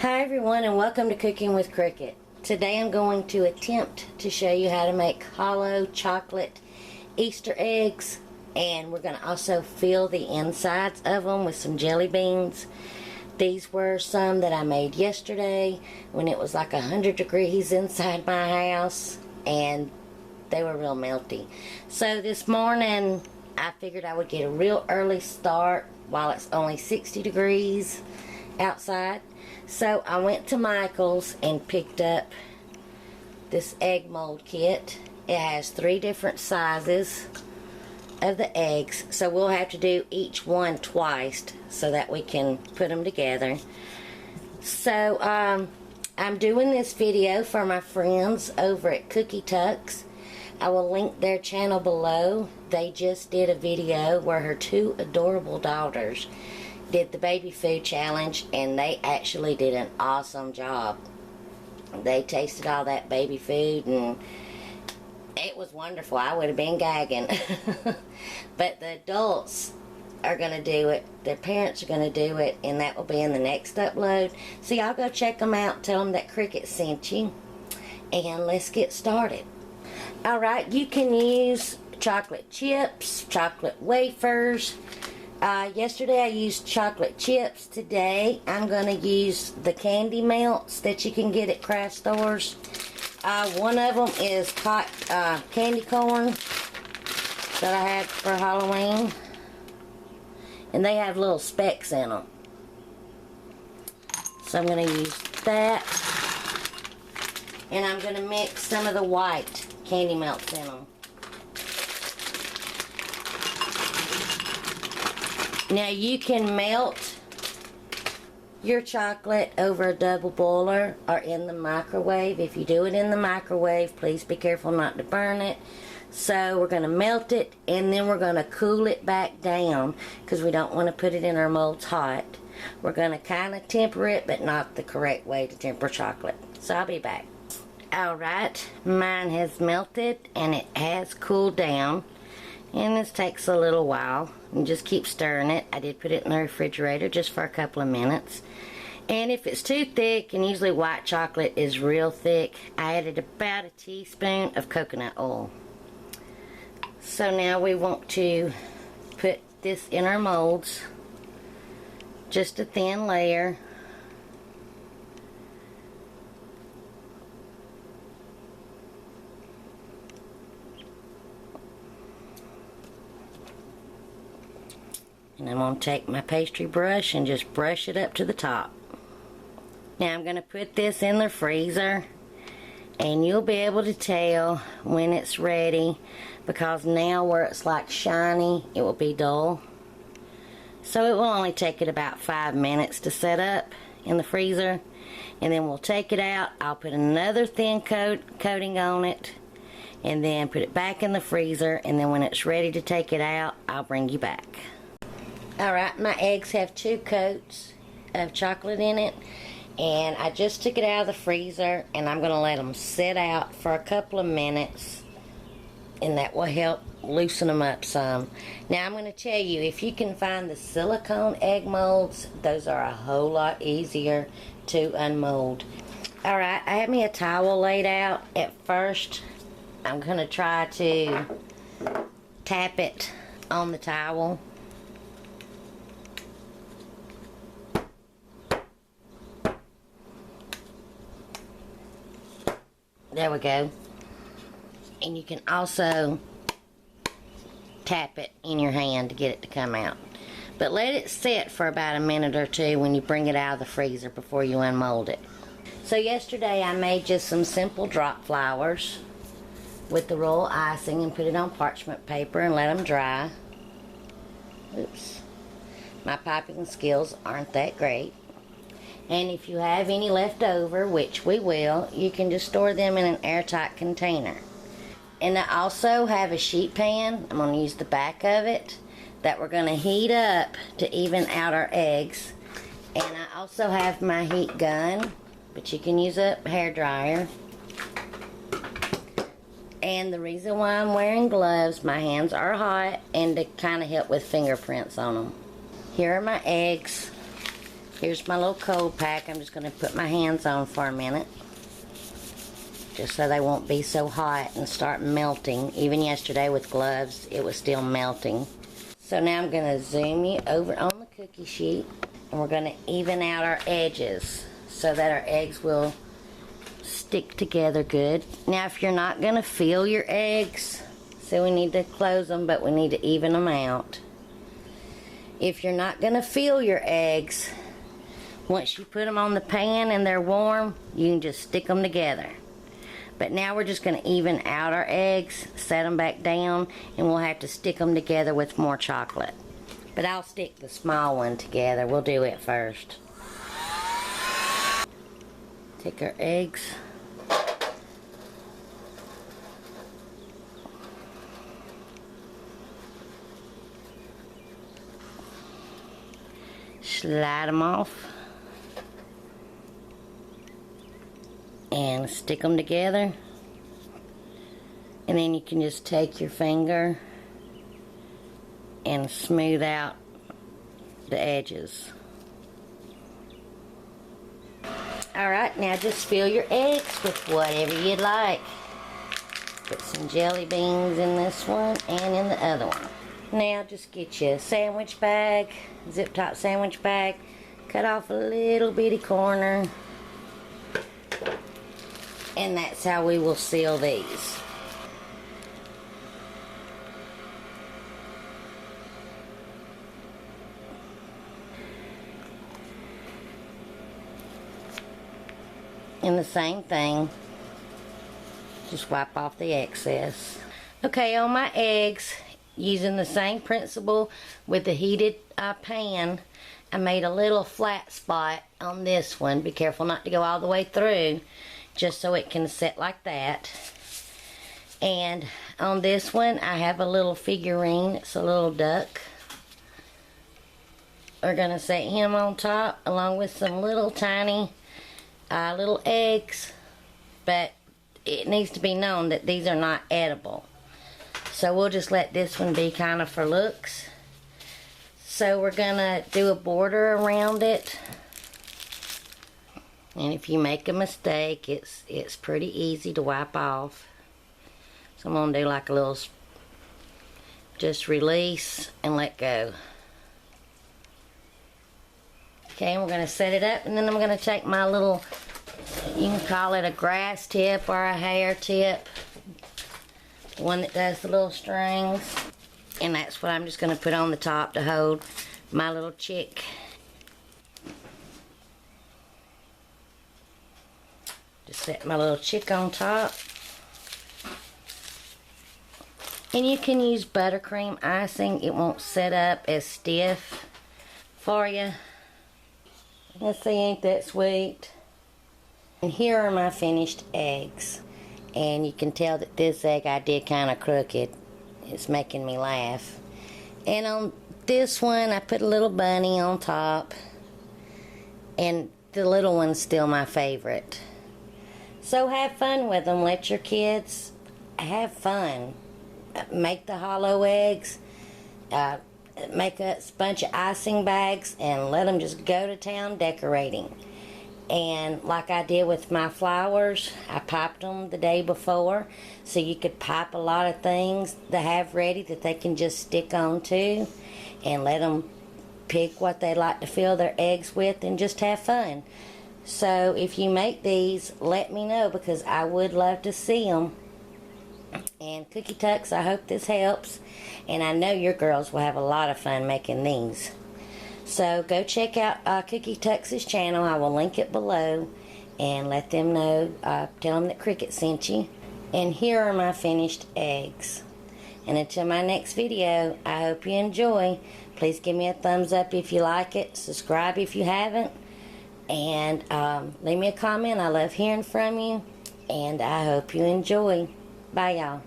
Hi everyone, and welcome to Cooking with Cricket. Today I'm going to attempt to show you how to make hollow chocolate Easter eggs, and we're going to also fill the insides of them with some jelly beans. These were some that I made yesterday when it was like 100 degrees inside my house and they were real melty. So this morning I figured I would get a real early start while it's only 60 degrees outside. So I went to Michael's and picked up this egg mold kit. It has 3 different sizes of the eggs, so we'll have to do each one twice so that we can put them together. So I'm doing this video for my friends over at Cookie Tucks. I will link their channel below. They just did a video where her 2 adorable daughters did the baby food challenge, and they actually did an awesome job. They tasted all that baby food and it was wonderful. I would have been gagging. But the adults are going to do it, their parents are going to do it, and that will be in the next upload. So y'all go check them out, tell them that Cricket sent you, and let's get started. Alright, you can use chocolate chips, chocolate wafers. Yesterday I used chocolate chips. Today I'm going to use the candy melts that you can get at craft stores. One of them is hot candy corn that I had for Halloween, and they have little specks in them. So I'm going to use that, and I'm going to mix some of the white candy melts in them. Now you can melt your chocolate over a double boiler or in the microwave. If you do it in the microwave, please be careful not to burn it. So we're going to melt it, and then we're going to cool it back down because we don't want to put it in our molds hot. We're going to kind of temper it, but not the correct way to temper chocolate. So I'll be back. Alright, mine has melted and it has cooled down. And this takes a little while. And just keep stirring it. I did put it in the refrigerator just for a couple of minutes. And if it's too thick, and usually white chocolate is real thick, I added about a teaspoon of coconut oil. So now we want to put this in our molds. Just a thin layer. And I'm going to take my pastry brush and just brush it up to the top. Now I'm going to put this in the freezer, and you'll be able to tell when it's ready, because now where it's like shiny, it will be dull. So it will only take it about 5 minutes to set up in the freezer, and then we'll take it out. I'll put another thin coating on it, and then put it back in the freezer, and then when it's ready to take it out, I'll bring you back. Alright, my eggs have 2 coats of chocolate in it, and I just took it out of the freezer, and I'm going to let them sit out for a couple of minutes, and that will help loosen them up some. Now I'm going to tell you, if you can find the silicone egg molds, those are a whole lot easier to unmold. Alright, I have me a towel laid out. At first, I'm going to try to tap it on the towel. There we go. And you can also tap it in your hand to get it to come out. But let it sit for about a minute or 2 when you bring it out of the freezer before you unmold it. So yesterday I made just some simple drop flowers with the royal icing and put it on parchment paper and let them dry. Oops. My piping skills aren't that great. And if you have any left over, which we will, you can just store them in an airtight container. And I also have a sheet pan, I'm going to use the back of it, that we're going to heat up to even out our eggs. And I also have my heat gun, but you can use a hair dryer. And the reason why I'm wearing gloves, my hands are hot, and to kind of help with fingerprints on them. Here are my eggs. Here's my little cold pack. I'm just going to put my hands on for a minute, just so they won't be so hot and start melting. Even yesterday with gloves, it was still melting. So now I'm going to zoom you over on the cookie sheet, and we're going to even out our edges so that our eggs will stick together good. Now if you're not going to fill your eggs, so we need to close them, but we need to even them out. If you're not going to fill your eggs, once you put them on the pan and they're warm, you can just stick them together. But now we're just going to even out our eggs, set them back down, and we'll have to stick them together with more chocolate. But I'll stick the small one together. We'll do it first. Take our eggs. Slide them off. And stick them together, and then you can just take your finger and smooth out the edges. Alright, now just fill your eggs with whatever you'd like. Put some jelly beans in this one and in the other one. Now just get you a sandwich bag, zip top sandwich bag, cut off a little bitty corner. And that's how we will seal these. And the same thing, just wipe off the excess. Okay, on my eggs, using the same principle with the heated pan, I made a little flat spot on this one. Be careful not to go all the way through, just so it can sit like that. And on this one I have a little figurine. It's a little duck. We're gonna set him on top along with some little tiny little eggs, but it needs to be known that these are not edible, so we'll just let this one be kind of for looks. So we're gonna do a border around it. And if you make a mistake, it's pretty easy to wipe off. So I'm going to do like a little, just release and let go. Okay, and we're going to set it up, and then I'm going to take my little, you can call it a grass tip or a hair tip, the one that does the little strings. And that's what I'm just going to put on the top to hold my little chick. Just set my little chick on top. And you can use buttercream icing. It won't set up as stiff for you. Let's see, ain't that sweet? And here are my finished eggs. And you can tell that this egg I did kind of crooked. It's making me laugh. And on this one I put a little bunny on top. And the little one's still my favorite. So have fun with them. Let your kids have fun. Make the hollow eggs. Make a bunch of icing bags and let them just go to town decorating. And like I did with my flowers, I piped them the day before, so you could pipe a lot of things to have ready that they can just stick on to, and let them pick what they like to fill their eggs with and just have fun. So if you make these, let me know, because I would love to see them. And Cookie Tucks, I hope this helps. And I know your girls will have a lot of fun making these. So go check out Cookie Tucks' channel. I will link it below. And let them know, tell them that Cricket sent you. And here are my finished eggs. And until my next video, I hope you enjoy. Please give me a thumbs up if you like it. Subscribe if you haven't. And leave me a comment. I love hearing from you. And I hope you enjoy. Bye, y'all.